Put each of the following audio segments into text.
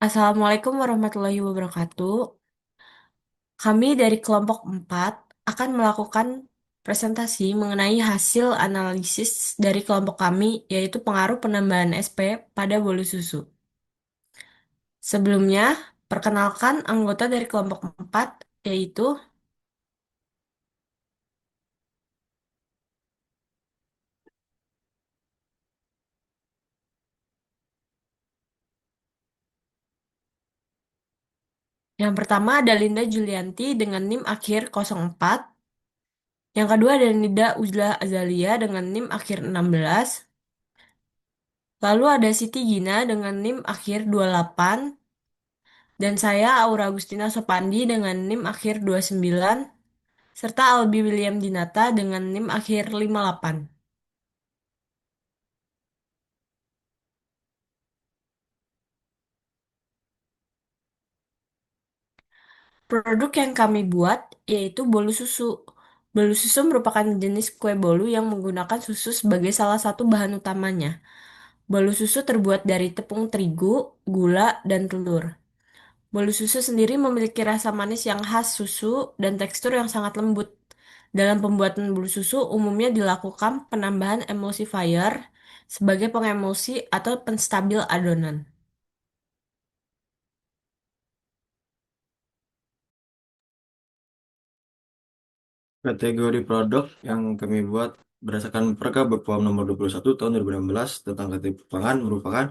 Assalamualaikum warahmatullahi wabarakatuh. Kami dari kelompok 4 akan melakukan presentasi mengenai hasil analisis dari kelompok kami, yaitu pengaruh penambahan SP pada bolu susu. Sebelumnya, perkenalkan anggota dari kelompok 4, yaitu yang pertama ada Linda Julianti dengan NIM akhir 04, yang kedua ada Nida Uzla Azalia dengan NIM akhir 16, lalu ada Siti Gina dengan NIM akhir 28, dan saya Aura Agustina Sopandi dengan NIM akhir 29, serta Albi William Dinata dengan NIM akhir 58. Produk yang kami buat yaitu bolu susu. Bolu susu merupakan jenis kue bolu yang menggunakan susu sebagai salah satu bahan utamanya. Bolu susu terbuat dari tepung terigu, gula, dan telur. Bolu susu sendiri memiliki rasa manis yang khas susu dan tekstur yang sangat lembut. Dalam pembuatan bolu susu umumnya dilakukan penambahan emulsifier sebagai pengemulsi atau penstabil adonan. Kategori produk yang kami buat berdasarkan Perka Bepom nomor 21 tahun 2016 tentang ketahanan pangan merupakan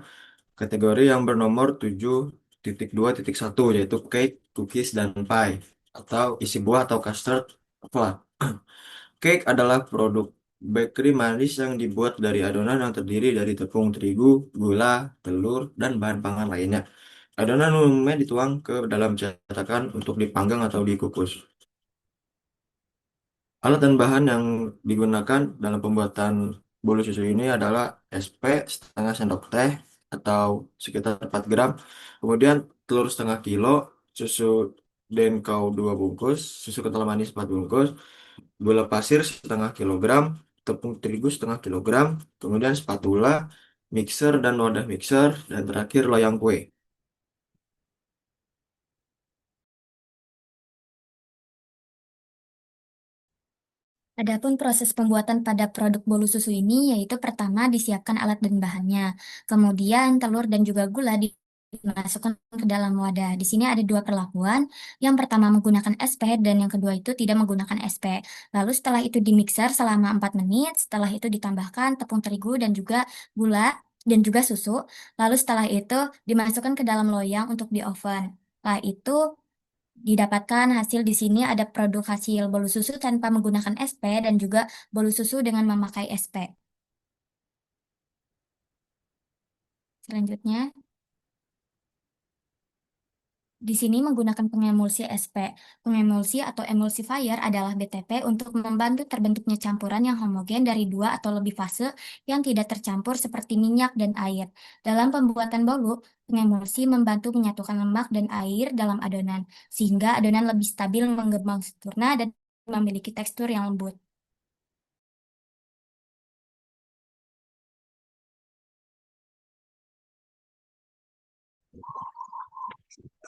kategori yang bernomor 7.2.1 yaitu cake, cookies, dan pie atau isi buah atau custard coklat. Cake adalah produk bakery manis yang dibuat dari adonan yang terdiri dari tepung terigu, gula, telur, dan bahan pangan lainnya. Adonan umumnya dituang ke dalam cetakan untuk dipanggang atau dikukus. Alat dan bahan yang digunakan dalam pembuatan bolu susu ini adalah SP setengah sendok teh atau sekitar 4 gram, kemudian telur setengah kilo, susu Denkau 2 bungkus, susu kental manis 4 bungkus, gula pasir setengah kilogram, tepung terigu setengah kilogram, kemudian spatula, mixer dan wadah mixer, dan terakhir loyang kue. Adapun proses pembuatan pada produk bolu susu ini yaitu pertama disiapkan alat dan bahannya, kemudian telur dan juga gula dimasukkan ke dalam wadah. Di sini ada dua perlakuan. Yang pertama menggunakan SP dan yang kedua itu tidak menggunakan SP. Lalu setelah itu dimixer selama 4 menit, setelah itu ditambahkan tepung terigu dan juga gula dan juga susu. Lalu setelah itu dimasukkan ke dalam loyang untuk di oven. Setelah itu didapatkan hasil di sini ada produk hasil bolu susu tanpa menggunakan SP dan juga bolu susu dengan memakai SP. Selanjutnya, di sini menggunakan pengemulsi SP. Pengemulsi atau emulsifier adalah BTP untuk membantu terbentuknya campuran yang homogen dari dua atau lebih fase yang tidak tercampur seperti minyak dan air. Dalam pembuatan bolu, pengemulsi membantu menyatukan lemak dan air dalam adonan, sehingga adonan lebih stabil mengembang sempurna dan memiliki tekstur yang lembut.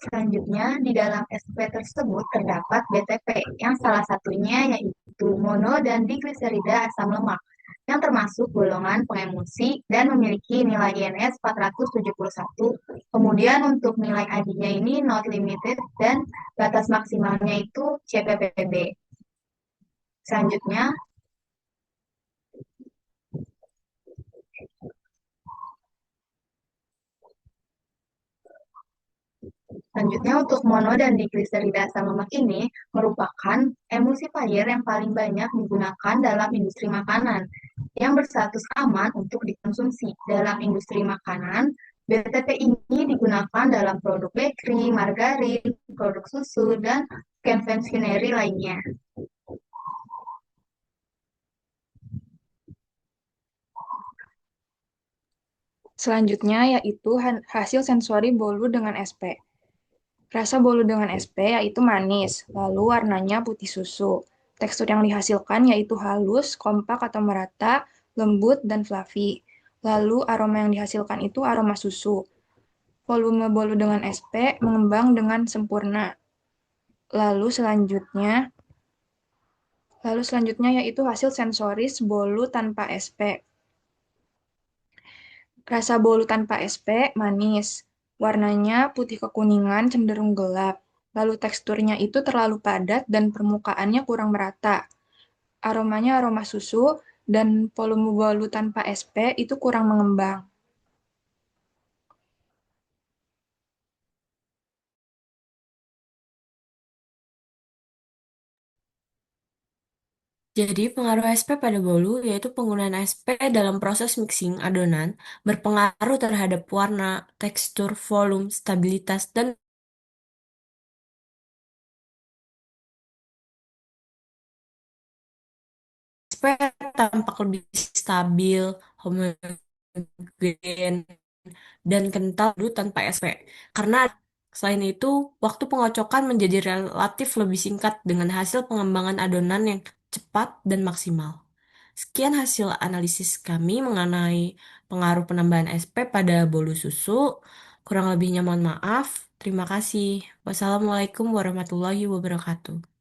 Selanjutnya, di dalam SP tersebut terdapat BTP, yang salah satunya yaitu mono dan diglycerida asam lemak, yang termasuk golongan pengemulsi dan memiliki nilai INS 471. Kemudian untuk nilai AD-nya ini not limited dan batas maksimalnya itu CPPB. Selanjutnya, Selanjutnya untuk mono dan diglycerida asam lemak ini merupakan emulsifier yang paling banyak digunakan dalam industri makanan yang berstatus aman untuk dikonsumsi. Dalam industri makanan, BTP ini digunakan dalam produk bakery, margarin, produk susu, dan konvesioneri lainnya. Selanjutnya yaitu hasil sensori bolu dengan SP. Rasa bolu dengan SP yaitu manis, lalu warnanya putih susu. Tekstur yang dihasilkan yaitu halus, kompak atau merata, lembut, dan fluffy. Lalu aroma yang dihasilkan itu aroma susu. volume bolu dengan SP mengembang dengan sempurna. Lalu selanjutnya, yaitu hasil sensoris bolu tanpa SP. Rasa bolu tanpa SP manis. Warnanya putih kekuningan cenderung gelap. Lalu teksturnya itu terlalu padat dan permukaannya kurang merata. Aromanya aroma susu dan volume bolu tanpa SP itu kurang mengembang. Jadi, pengaruh SP pada bolu yaitu penggunaan SP dalam proses mixing adonan berpengaruh terhadap warna, tekstur, volume, stabilitas, dan SP tampak lebih stabil, homogen, dan kental dulu tanpa SP. Karena selain itu, waktu pengocokan menjadi relatif lebih singkat dengan hasil pengembangan adonan yang cepat dan maksimal. Sekian hasil analisis kami mengenai pengaruh penambahan SP pada bolu susu. Kurang lebihnya mohon maaf. Terima kasih. Wassalamualaikum warahmatullahi wabarakatuh.